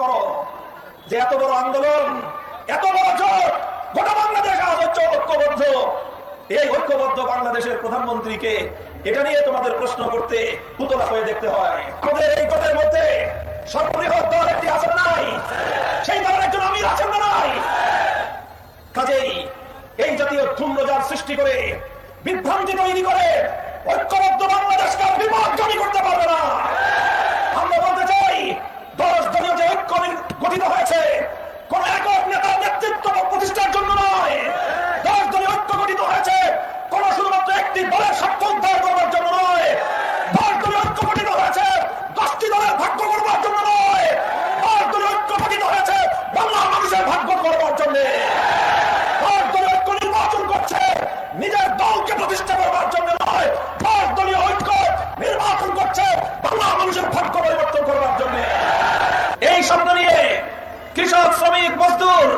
করো যে এত বড় আন্দোলন, এত বড় জোট, গোটা বাংলাদেশ আজ হচ্ছে ঐক্যবদ্ধ। এই ঐক্যবদ্ধ বাংলাদেশের প্রধানমন্ত্রীকে এটা নিয়ে তোমাদের প্রশ্ন করতে পুতলা হয়ে দেখতে হয়। আমাদের এই জোটের মধ্যে সর্ববৃহৎ দল একটি আছেন নাই, সেই দলের একজন আমির আছেন না নাই। কাজেই এই জাতীয় ধূম্রজাল সৃষ্টি করে, বিভ্রান্তি তৈরি করে ঐক্যবদ্ধ বাংলাদেশকে বিপদগামী করতে পারবে না। আমরা বলতে চাই 10 দলীয় যে ঐক্য গঠিত হয়েছে কোন একক নেতার নেতৃত্ব প্রতিষ্ঠার জন্য নয়। 10 দলীয় ঐক্য গঠিত হয়েছে কোন শুধুমাত্র একটি দলের স্বার্থ উদ্ধার করবার জন্য নয়। 10 দলীয় ঐক্য গঠিত হয়েছে 10টি দলের ভাগ্য করবার জন্য নয়। 10 দলীয় ঐক্য গঠিত হয়েছে বাংলার মানুষের ভাগ্য করবার জন্য। 10 দলীয় ঐক্য নির্বাচন করছে নিজের দলকে প্রতিষ্ঠা করবার জন্য নয়। 10 দলীয় ঐক্য নির্বাচন করছে বাংলার মানুষের ভাগ্য পরিবর্তন করবার জন্য। এই শব্দ নিয়ে কৃষক, শ্রমিক, মজদুর